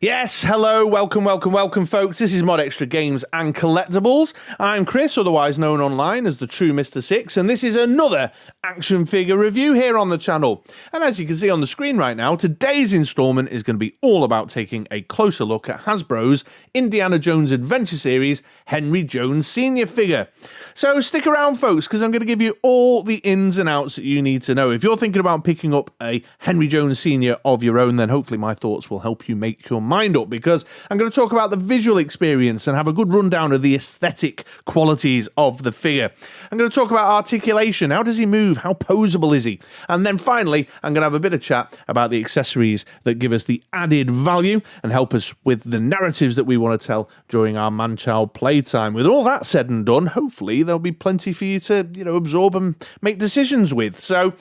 Yes, hello, welcome, folks. This is Mod Extra Games and Collectibles. I'm Chris, otherwise known online as the True Mr. Six, and this is another action figure review here on the channel. And as you can see on the screen right now, today's installment is going to be all about taking a closer look at Hasbro's Indiana Jones Adventure Series Henry Jones Sr. figure. So stick around, folks, because I'm going to give you all the ins and outs that you need to know. If you're thinking about picking up a Henry Jones Sr. of your own, then hopefully my thoughts will help you make your mind up, because I'm going to talk about the visual experience and have a good rundown of the aesthetic qualities of the figure. I'm going to talk about articulation. How does he move? How posable is he? And then finally, I'm going to have a bit of chat about the accessories that give us the added value and help us with the narratives that we want to tell during our man-child playtime. With all that said and done, hopefully there'll be plenty for you to, absorb and make decisions with. So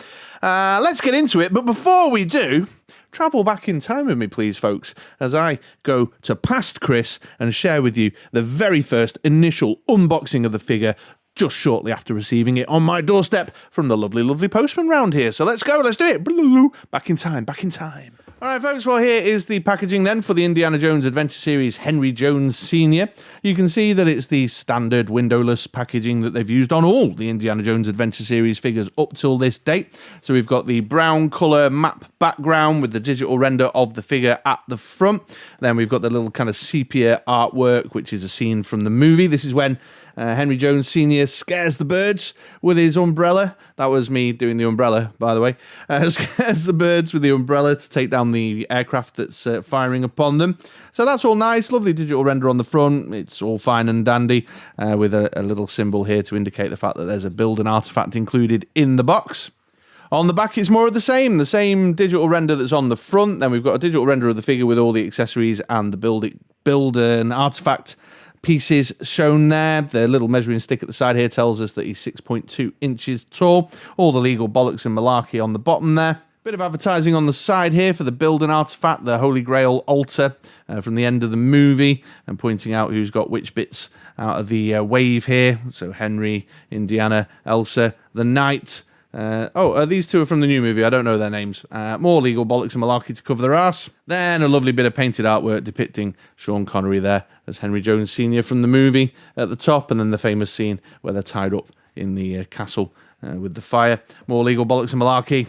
let's get into it. But before we do, travel back in time with me, please, folks, as I go to past Chris and share with you the very first initial unboxing of the figure just shortly after receiving it on my doorstep from the lovely postman round here. So let's go, let's do it. Back in time. All right, folks, well, here is the packaging then for the Indiana Jones Adventure Series Henry Jones Sr. You can see that it's the standard windowless packaging that they've used on all the Indiana Jones Adventure Series figures up till this date. So we've got the brown colour map background with the digital render of the figure at the front. Then we've got the little kind of sepia artwork, which is a scene from the movie. This is when Henry Jones Sr. scares the birds with his umbrella. That was me doing the umbrella, by the way. Scares the birds with the umbrella to take down the aircraft that's firing upon them. So that's all nice. Lovely digital render on the front. It's all fine and dandy with a little symbol here to indicate the fact that there's a build and artifact included in the box. On the back, it's more of the same digital render that's on the front. Then we've got a digital render of the figure with all the accessories and the build and artifact pieces shown there. The little measuring stick at the side here tells us that he's 6.2 inches tall. All the legal bollocks and malarkey on the bottom there. Bit of advertising on the side here for the build and artifact, the Holy Grail altar from the end of the movie, and pointing out who's got which bits out of the wave here. So Henry, Indiana, Elsa, the Knight. These two are from the new movie. I don't know their names. More legal bollocks and malarkey to cover their arse. Then a lovely bit of painted artwork depicting Sean Connery there as Henry Jones Sr. from the movie at the top, and then the famous scene where they're tied up in the castle with the fire. More legal bollocks and malarkey.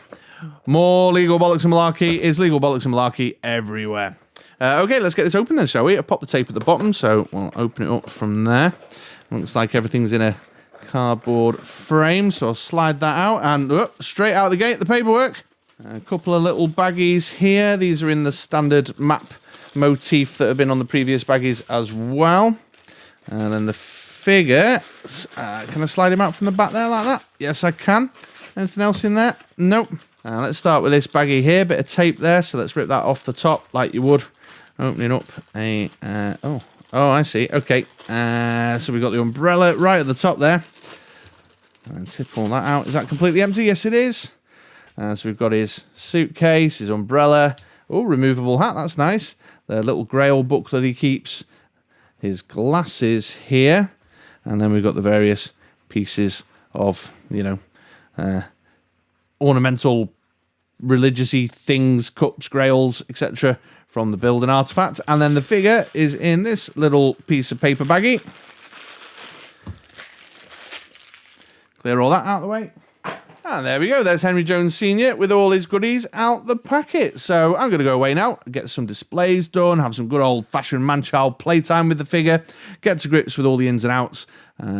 More legal bollocks and malarkey. Is legal bollocks and malarkey everywhere. Okay, let's get this open then, shall we? I'll pop the tape at the bottom, so we'll open it up from there. Looks like everything's in a cardboard frame, so I'll slide that out, and straight out the gate, the paperwork. A couple of little baggies here. These are in the standard map motif that have been on the previous baggies as well. And then the figure, can I slide him out from the back there like that? Yes, I can. Anything else in there? Nope. Let's start with this baggie here, bit of tape there, so let's rip that off the top like you would. Opening up a, oh, I see. Okay. So we've got the umbrella right at the top there. And tip all that out. Is that completely empty? Yes, it is. So we've got his suitcase, his umbrella. Oh, removable hat. That's nice. The little Grail book that he keeps. His glasses here. And then we've got the various pieces of, ornamental religious-y things, cups, grails, etc. from the build and artifact. And then the figure is in this little piece of paper baggie. Clear all that out of the way. And there we go. There's Henry Jones Sr. with all his goodies out the packet. So I'm going to go away now, get some displays done, have some good old-fashioned man-child playtime with the figure, get to grips with all the ins and outs,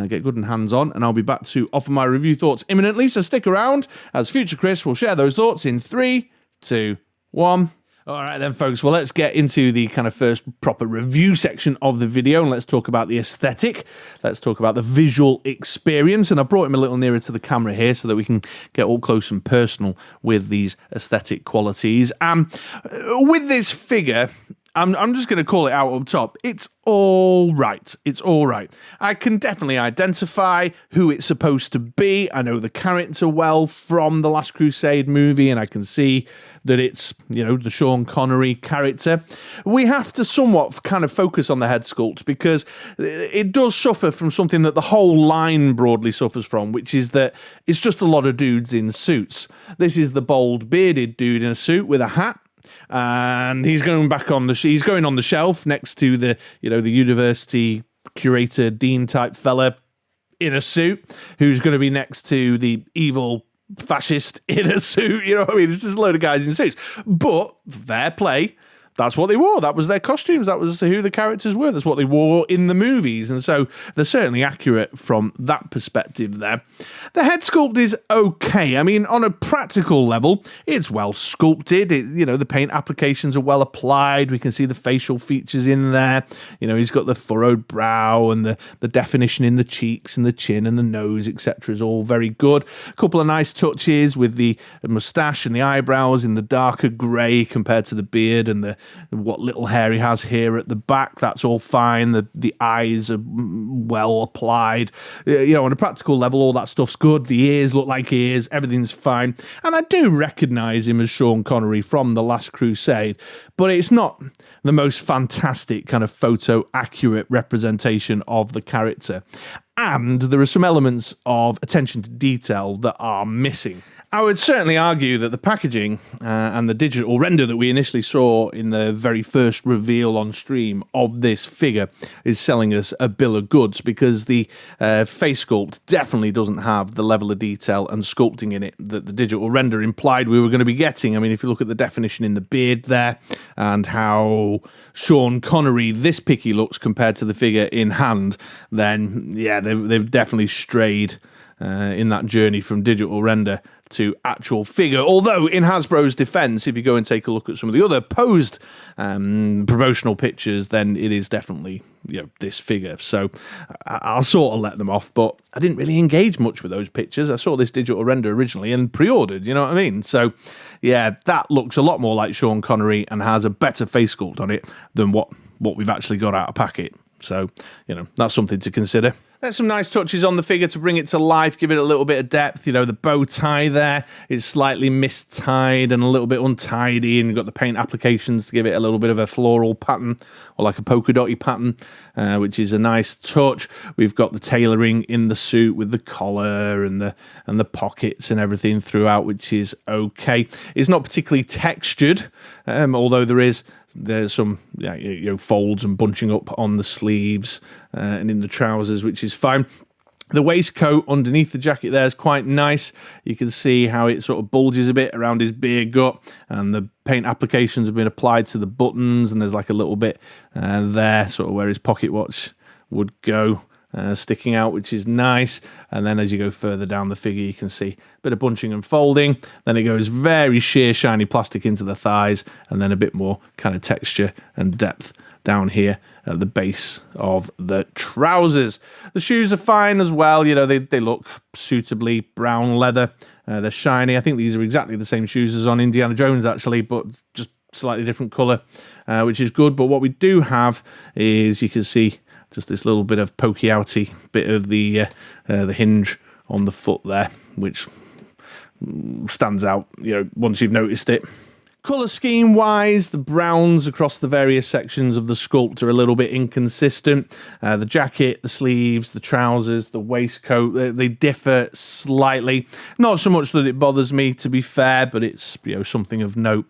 get good and hands-on, and I'll be back to offer my review thoughts imminently. So stick around, as future Chris will share those thoughts in 3, 2, 1... All right then, folks, well, let's get into the kind of first proper review section of the video, and let's talk about the aesthetic. Let's talk about the visual experience, and I brought him a little nearer to the camera here so that we can get all close and personal with these aesthetic qualities. With this figure, I'm just going to call it out up top. It's all right. It's all right. I can definitely identify who it's supposed to be. I know the character well from the Last Crusade movie, and I can see that it's, the Sean Connery character. We have to somewhat kind of focus on the head sculpt because it does suffer from something that the whole line broadly suffers from, which is that it's just a lot of dudes in suits. This is the bold, bearded dude in a suit with a hat. and he's going back on the he's going on the shelf next to the the university curator dean type fella in a suit, who's going to be next to the evil fascist in a suit. You know what I mean? It's just a load of guys in suits. But fair play. That's what they wore. That was their costumes. That was who the characters were. That's what they wore in the movies. And so they're certainly accurate from that perspective there. The head sculpt is okay. I mean, on a practical level, it's well sculpted. The paint applications are well applied. We can see the facial features in there. He's got the furrowed brow and the definition in the cheeks and the chin and the nose, etc. is all very good. A couple of nice touches with the moustache and the eyebrows in the darker grey compared to the beard and what little hair he has here at the back. That's all fine. The eyes are well applied. On a practical level, all that stuff's good. The ears look like ears. Everything's fine. And I do recognise him as Sean Connery from The Last Crusade, but it's not the most fantastic kind of photo accurate representation of the character. And there are some elements of attention to detail that are missing. I would certainly argue that the packaging and the digital render that we initially saw in the very first reveal on stream of this figure is selling us a bill of goods, because the face sculpt definitely doesn't have the level of detail and sculpting in it that the digital render implied we were going to be getting. I mean, if you look at the definition in the beard there and how Sean Connery this picky looks compared to the figure in hand, then yeah, they've definitely strayed in that journey from digital render to actual figure. Although in Hasbro's defense, if you go and take a look at some of the other posed promotional pictures, then it is definitely this figure. So I'll sort of let them off, but I didn't really engage much with those pictures. I saw this digital render originally and pre-ordered, you know what I mean? So yeah, that looks a lot more like Sean Connery and has a better face sculpt on it than what we've actually got out of packet. So, that's something to consider. There's some nice touches on the figure to bring it to life, give it a little bit of depth. The bow tie there is slightly mistied and a little bit untidy, and you've got the paint applications to give it a little bit of a floral pattern or like a polka dotty pattern, which is a nice touch. We've got the tailoring in the suit with the collar and the pockets and everything throughout, which is okay. It's not particularly textured, although there's some folds and bunching up on the sleeves and in the trousers, which is fine. The waistcoat underneath the jacket there is quite nice. You can see how it sort of bulges a bit around his beer gut, and the paint applications have been applied to the buttons, and there's like a little bit there, sort of where his pocket watch would go. Sticking out, which is nice. And then as you go further down the figure, you can see a bit of bunching and folding. Then it goes very sheer shiny plastic into the thighs, and then a bit more kind of texture and depth down here at the base of the trousers. The shoes are fine as well. They look suitably brown leather. They're shiny. I think these are exactly the same shoes as on Indiana Jones, actually, but just slightly different colour, which is good. But what we do have is, you can see just this little bit of pokey outy bit of the hinge on the foot there, which stands out, once you've noticed it. Colour scheme wise, the browns across the various sections of the sculpt are a little bit inconsistent. The jacket, the sleeves, the trousers, the waistcoat, they differ slightly. Not so much that it bothers me, to be fair, but it's something of note.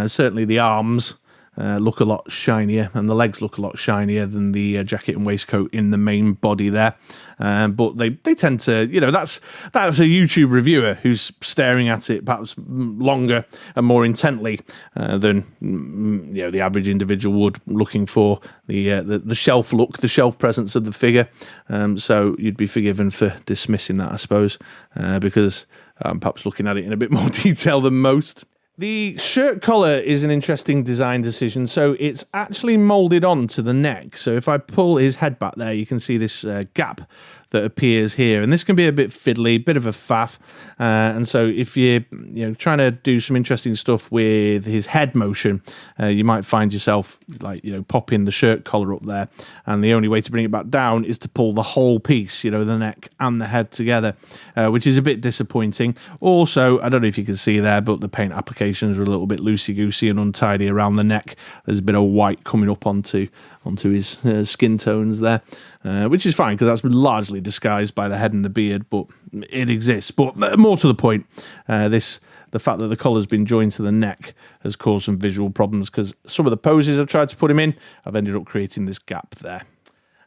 Certainly the arms look a lot shinier, and the legs look a lot shinier than the jacket and waistcoat in the main body there. But they tend to, that's a YouTube reviewer who's staring at it perhaps longer and more intently than the average individual would, looking for the shelf look, the shelf presence of the figure. So you'd be forgiven for dismissing that, I suppose, because I'm perhaps looking at it in a bit more detail than most. The shirt collar is an interesting design decision. So it's actually moulded onto the neck. So if I pull his head back there, you can see this gap that appears here, and this can be a bit fiddly, bit of a faff. And so if you're trying to do some interesting stuff with his head motion, you might find yourself popping the shirt collar up there, and the only way to bring it back down is to pull the whole piece, the neck and the head together, which is a bit disappointing. Also, I don't know if you can see there, but the paint applications are a little bit loosey-goosey and untidy around the neck. There's a bit of white coming up onto his skin tones there, which is fine because that's largely disguised by the head and the beard, but it exists. But more to the point, this the fact that the collar's been joined to the neck has caused some visual problems, because some of the poses I've tried to put him in, I've ended up creating this gap there.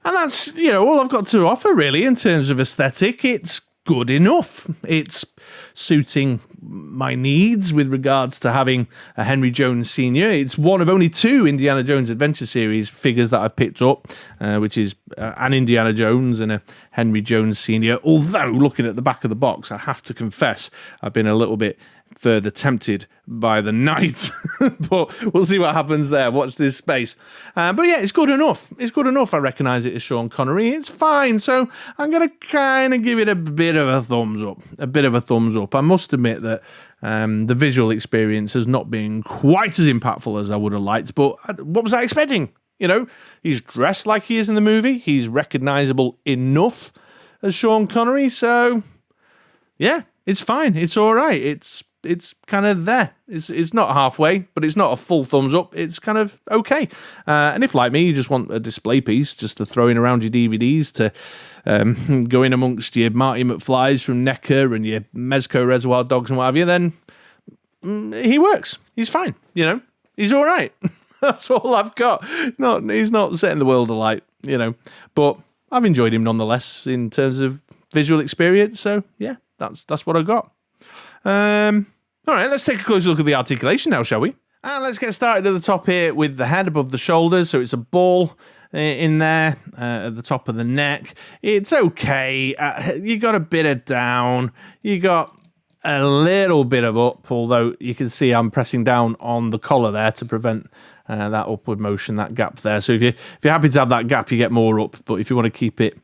And that's, all I've got to offer, really, in terms of aesthetic. It's good enough. It's suiting my needs with regards to having a Henry Jones Sr. It's one of only 2 Indiana Jones Adventure Series figures that I've picked up, which is an Indiana Jones and a Henry Jones Sr. Although, looking at the back of the box, I have to confess, I've been a little bit further tempted by the knight, but we'll see what happens there. Watch this space. But yeah, it's good enough. It's good enough. I recognise it as Sean Connery. It's fine. So I'm going to kind of give it a bit of a thumbs up. A bit of a thumbs up. I must admit that the visual experience has not been quite as impactful as I would have liked, but what was I expecting? He's dressed like he is in the movie. He's recognisable enough as Sean Connery. So yeah, it's fine. It's all right. It's kind of there. It's not halfway, but it's not a full thumbs up. It's kind of okay. And if, like me, you just want a display piece just to throw in around your DVDs to go in amongst your Marty McFlys from NECA and your Mezco Reservoir Dogs and what have you, then he works. He's fine. He's all right. That's all I've got. He's not setting the world alight, but I've enjoyed him nonetheless in terms of visual experience. So yeah, that's what I got. All right, let's take a closer look at the articulation now, shall we? And let's get started at the top here with the head above the shoulders. So it's a ball in there at the top of the neck. It's okay. You got a bit of down. You got a little bit of up, although you can see I'm pressing down on the collar there to prevent that upward motion, that gap there. So if you're happy to have that gap, you get more up. But if you want to keep it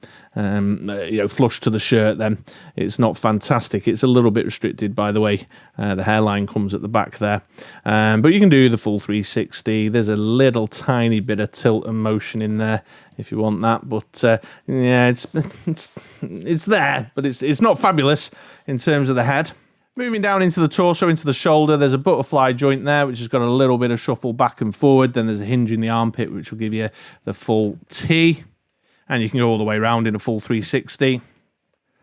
flush to the shirt, then it's not fantastic. It's a little bit restricted by the way the hairline comes at the back there. But you can do the full 360. There's a little tiny bit of tilt and motion in there if you want that. But yeah, it's there, but it's not fabulous in terms of the head. Moving down into the torso, into the shoulder, there's a butterfly joint there, which has got a little bit of shuffle back and forward. Then there's a hinge in the armpit, which will give you the full T. And you can go all the way around in a full 360.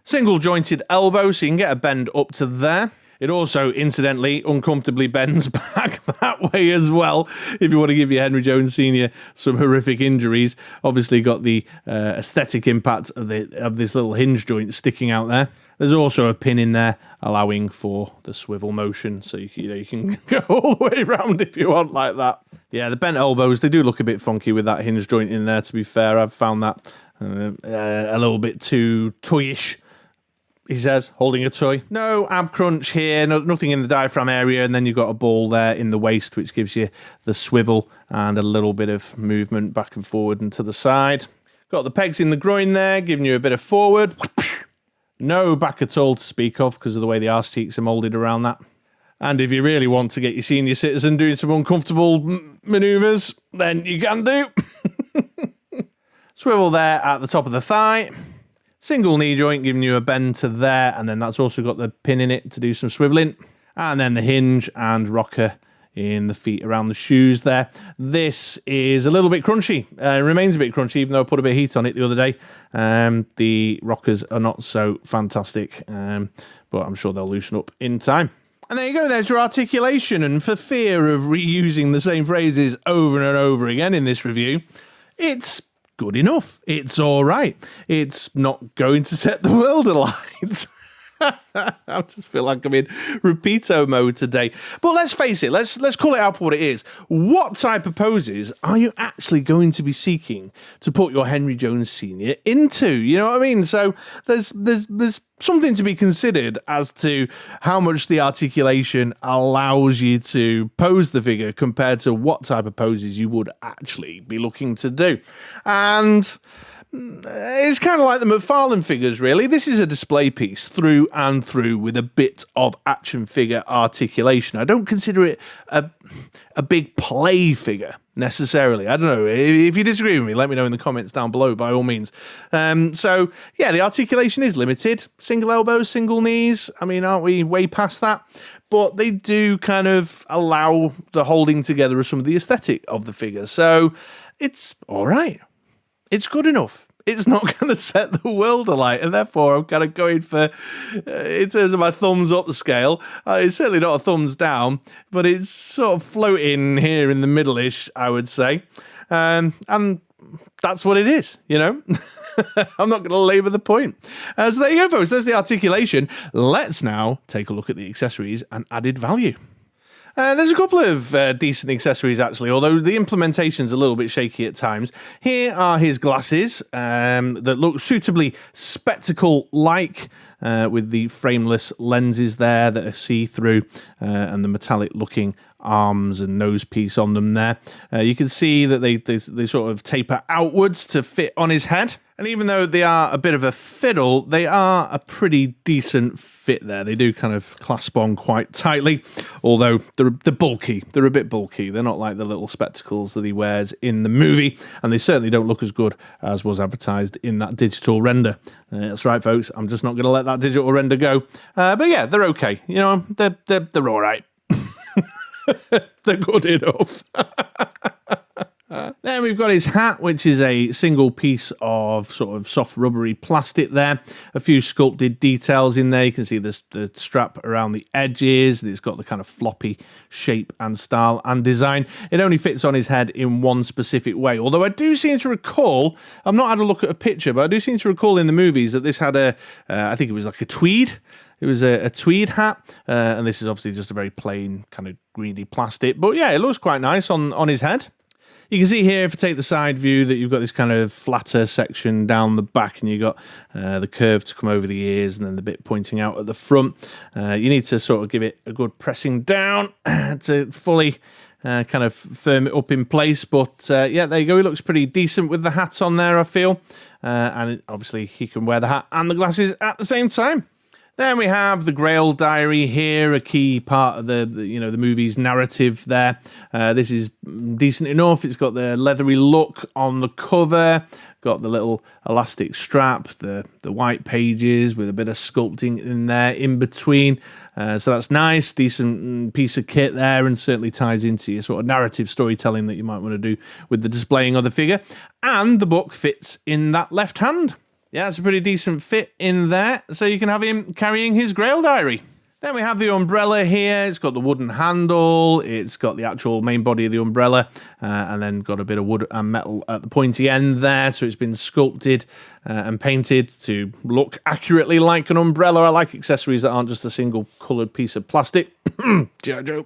Single jointed elbow, so you can get a bend up to there. It also, incidentally, uncomfortably bends back that way as well, if you want to give your Henry Jones Sr. some horrific injuries. Obviously got the aesthetic impact of this little hinge joint sticking out there. There's also a pin in there allowing for the swivel motion, so you can go all the way around if you want like that. Yeah, the bent elbows, they do look a bit funky with that hinge joint in there, to be fair. I've found that a little bit too toyish. He says, holding a toy. No ab crunch here, nothing in the diaphragm area, and then you've got a ball there in the waist, which gives you the swivel and a little bit of movement back and forward and to the side. Got the pegs in the groin there, giving you a bit of forward. No back at all to speak of because of the way the arse cheeks are moulded around that. And if you really want to get your senior citizen doing some uncomfortable manoeuvres, then you can do. Swivel there at the top of the thigh. Single knee joint giving you a bend to there, and then that's also got the pin in it to do some swiveling. And then the hinge and rocker in the feet around the shoes there. This is a little bit crunchy. It remains a bit crunchy, even though I put a bit of heat on it the other day. The rockers are not so fantastic, but I'm sure they'll loosen up in time. And there you go, there's your articulation. And for fear of reusing the same phrases over and over again in this review, it's good enough. It's all right. It's not going to set the world alight. I just feel like I'm in repeato mode today. But let's face it, let's call it out for what it is. What type of poses are you actually going to be seeking to put your Henry Jones Sr. into? You know what I mean? So there's something to be considered as to how much the articulation allows you to pose the figure compared to what type of poses you would actually be looking to do. And it's kind of like the McFarlane figures, really. This is a display piece through and through with a bit of action figure articulation. I don't consider it a big play figure, necessarily. I don't know. If you disagree with me, let me know in the comments down below, by all means. So, yeah, the articulation is limited. Single elbows, single knees. I mean, aren't we way past that? But they do kind of allow the holding together of some of the aesthetic of the figure. So, it's all right. It's good enough. it's not going to set the world alight, and therefore I'm kind of going for, in terms of my thumbs up scale, it's certainly not a thumbs down, but it's sort of floating here in the middle-ish, I would say, and that's what it is, you know. I'm not going to labour the point. So there you go, folks. There's the articulation. Let's now take a look at the accessories and added value. There's a couple of decent accessories, actually, although the implementation's a little bit shaky at times. Here are his glasses that look suitably spectacle-like, with the frameless lenses there that are see-through, and the metallic-looking arms and nose piece on them there. You can see that they sort of taper outwards to fit on his head. And even though they are a bit of a fiddle, they are a pretty decent fit there. They do kind of clasp on quite tightly, although they're bulky. They're a bit bulky. They're not like the little spectacles that he wears in the movie, and they certainly don't look as good as was advertised in that digital render. That's right, folks. I'm just not going to let that digital render go. But yeah, they're okay. You know, they're all right. They're good enough. Then we've got his hat, which is a single piece of sort of soft rubbery plastic there. A few sculpted details in there. You can see the strap around the edges. It's got the kind of floppy shape and style and design. It only fits on his head in one specific way. Although I do seem to recall, I've not had a look at a picture, but I do seem to recall in the movies that this had I think it was like a tweed. It was a tweed hat, and this is obviously just a very plain kind of greeny plastic. But yeah, it looks quite nice on his head. You can see here, if I take the side view, that you've got this kind of flatter section down the back, and you've got the curve to come over the ears, and then the bit pointing out at the front. You need to sort of give it a good pressing down to fully kind of firm it up in place. But yeah, there you go. He looks pretty decent with the hat on there, I feel. And obviously, he can wear the hat and the glasses at the same time. Then we have the Grail Diary here, a key part of the movie's narrative there. This is decent enough. It's got the leathery look on the cover, got the little elastic strap, the white pages with a bit of sculpting in there in between. So that's nice, decent piece of kit there, and certainly ties into your sort of narrative storytelling that you might want to do with the displaying of the figure. And the book fits in that left hand. Yeah, it's a pretty decent fit in there, so you can have him carrying his Grail Diary. Then we have the umbrella here. It's got the wooden handle, it's got the actual main body of the umbrella, and then got a bit of wood and metal at the pointy end there, so it's been sculpted and painted to look accurately like an umbrella. I like accessories that aren't just a single coloured piece of plastic. Jojo.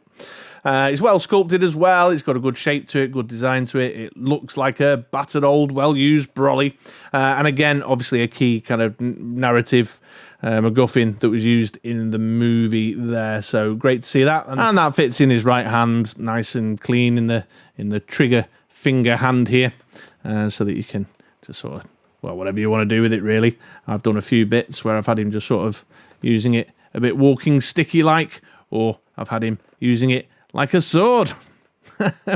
It's well sculpted as well. It's got a good shape to it, good design to it. It looks like a battered old, well-used brolly. And again, obviously a key kind of narrative MacGuffin that was used in the movie there. So great to see that. And that fits in his right hand, nice and clean in the trigger finger hand here, so that you can just sort of, well, whatever you want to do with it, really. I've done a few bits where I've had him just sort of using it a bit walking sticky-like, or I've had him using it like a sword,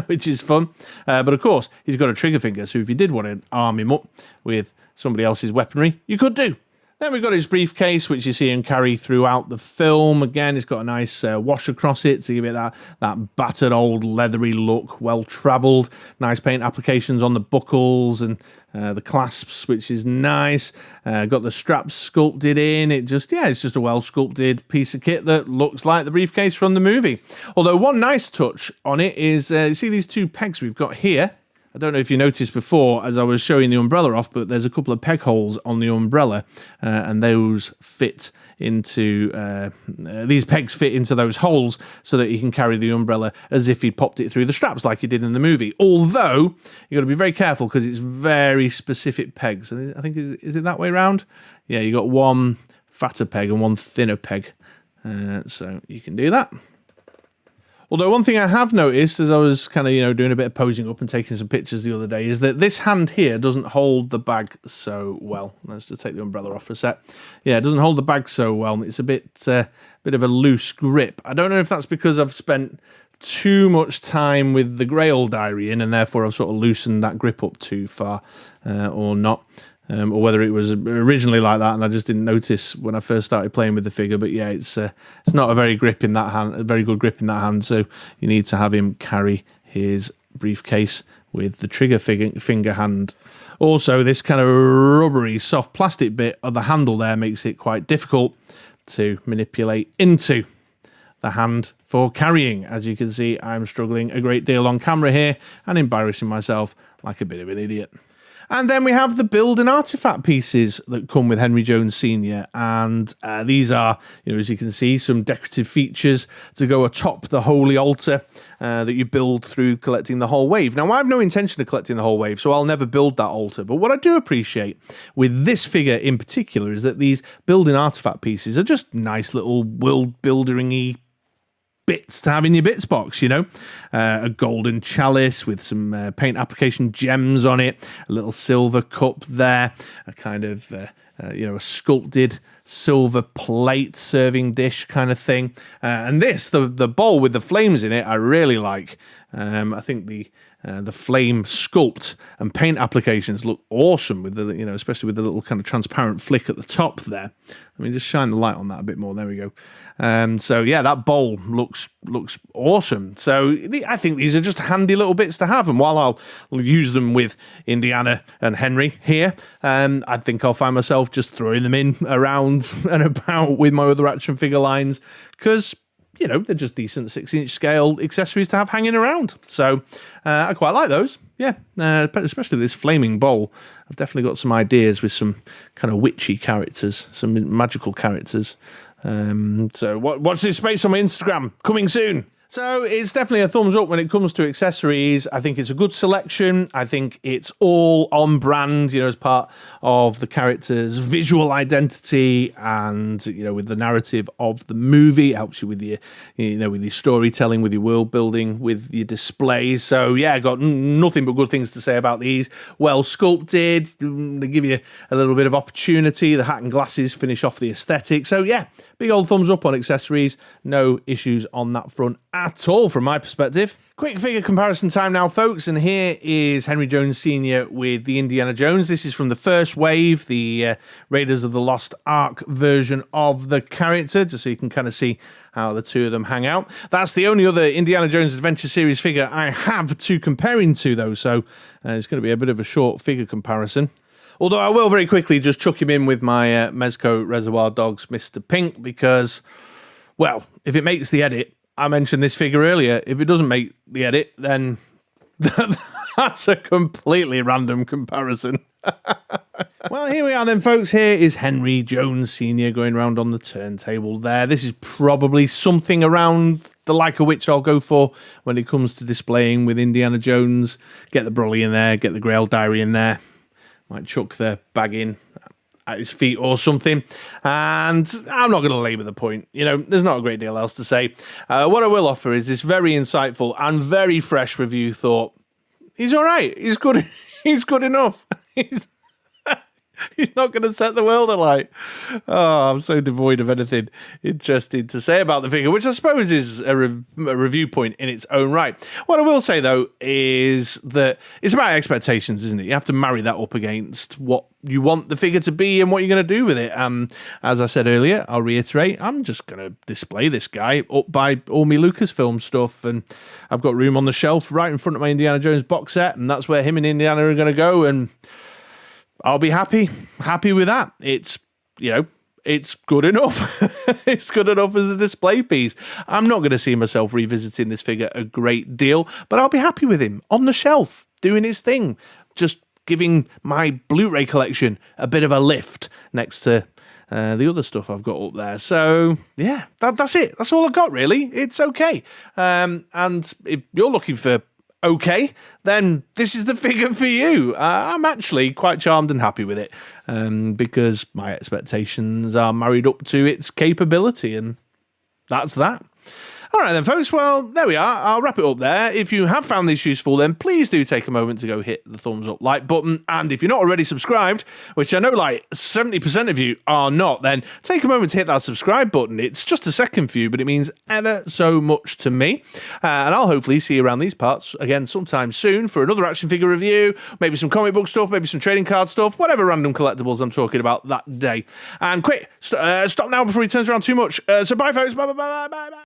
which is fun. But of course, he's got a trigger finger, so if you did want to arm him up with somebody else's weaponry, you could do. Then we've got his briefcase, which you see him carry throughout the film. Again, it's got a nice wash across it to give it that battered old leathery look, well-travelled. Nice paint applications on the buckles and the clasps, which is nice. Got the straps sculpted in. It's just a well-sculpted piece of kit that looks like the briefcase from the movie. Although one nice touch on it is, you see these two pegs we've got here? I don't know if you noticed before as I was showing the umbrella off, but there's a couple of peg holes on the umbrella, and those fit into, these pegs fit into those holes so that you can carry the umbrella as if he'd popped it through the straps like he did in the movie. Although, you've got to be very careful because it's very specific pegs. I think, is it that way around? Yeah, you got one fatter peg and one thinner peg. So you can do that. Although one thing I have noticed as I was kind of, doing a bit of posing up and taking some pictures the other day is that this hand here doesn't hold the bag so well. Let's just take the umbrella off for a sec. Yeah, it doesn't hold the bag so well. It's a bit of a loose grip. I don't know if that's because I've spent too much time with the Grail Diary in and therefore I've sort of loosened that grip up too far or not. Or whether it was originally like that and I just didn't notice when I first started playing with the figure. But yeah, it's not a very grip in that hand, a very good grip in that hand. So you need to have him carry his briefcase with the trigger finger hand. Also, this kind of rubbery, soft plastic bit of the handle there makes it quite difficult to manipulate into the hand for carrying. As you can see, I'm struggling a great deal on camera here and embarrassing myself like a bit of an idiot. And then we have the build and artifact pieces that come with Henry Jones Sr. And these are, as you can see, some decorative features to go atop the holy altar that you build through collecting the whole wave. Now, I have no intention of collecting the whole wave, so I'll never build that altar. But what I do appreciate with this figure in particular is that these building artifact pieces are just nice little world-building-y bits to have in your bits box, a golden chalice with some paint application gems on it, a little silver cup there, a kind of a sculpted silver plate serving dish kind of thing, and the bowl with the flames in it I really like. I think the flame sculpt and paint applications look awesome with the, especially with the little kind of transparent flick at the top there. Let me just shine the light on that a bit more. There we go. So yeah, that bowl looks awesome. So I think these are just handy little bits to have. And while I'll use them with Indiana and Henry here, I think I'll find myself just throwing them in around and about with my other action figure lines because, they're just decent 6-inch scale accessories to have hanging around. So I quite like those. Yeah, especially this flaming bowl. I've definitely got some ideas with some kind of witchy characters, some magical characters. So watch this space on my Instagram. Coming soon. So it's definitely a thumbs up when it comes to accessories. I think it's a good selection. I think it's all on brand, as part of the character's visual identity and, with the narrative of the movie. It helps you with your, with your storytelling, with your world building, with your display. So yeah, I got nothing but good things to say about these. Well sculpted. They give you a little bit of opportunity. The hat and glasses finish off the aesthetic. So yeah, big old thumbs up on accessories. No issues on that front at all from my perspective. Quick figure comparison time now, folks, and here is Henry Jones Sr. with the Indiana Jones. This is from the first wave, the Raiders of the Lost Ark version of the character, just so you can kind of see how the two of them hang out. That's the only other Indiana Jones Adventure Series figure I have to compare him to, though, so it's going to be a bit of a short figure comparison. Although I will very quickly just chuck him in with my Mezco Reservoir Dogs Mr. Pink because, well, if it makes the edit, I mentioned this figure earlier. If it doesn't make the edit, then that's a completely random comparison. Well, here we are then, folks. Here is Henry Jones Sr. going around on the turntable there. This is probably something around the like of which I'll go for when it comes to displaying with Indiana Jones. Get the brolly in there, get the Grail Diary in there. Might chuck the bag in at his feet or something, and I'm not going to labour the point. There's not a great deal else to say. What I will offer is this very insightful and very fresh review thought. He's all right. He's good. He's good enough. He's not going to set the world alight. Oh, I'm so devoid of anything interesting to say about the figure, which I suppose is a review point in its own right. What I will say, though, is that it's about expectations, isn't it? You have to marry that up against what you want the figure to be and what you're going to do with it. As I said earlier, I'll reiterate, I'm just going to display this guy up by all my Lucasfilm stuff, and I've got room on the shelf right in front of my Indiana Jones box set, and that's where him and Indiana are going to go, and I'll be happy with that. It's, it's good enough. It's good enough as a display piece. I'm not going to see myself revisiting this figure a great deal, but I'll be happy with him on the shelf, doing his thing, just giving my Blu-ray collection a bit of a lift next to the other stuff I've got up there. So, yeah, that's it. That's all I've got, really. It's okay. And if you're looking for okay, then this is the figure for you. I'm actually quite charmed and happy with it because my expectations are married up to its capability, and that's that. All right then, folks, well, there we are. I'll wrap it up there. If you have found this useful, then please do take a moment to go hit the thumbs up like button. And if you're not already subscribed, which I know like 70% of you are not, then take a moment to hit that subscribe button. It's just a second for you, but it means ever so much to me. And I'll hopefully see you around these parts again sometime soon for another action figure review, maybe some comic book stuff, maybe some trading card stuff, whatever random collectibles I'm talking about that day. And quick, stop now before he turns around too much. So bye, folks. Bye, bye, bye, bye, bye.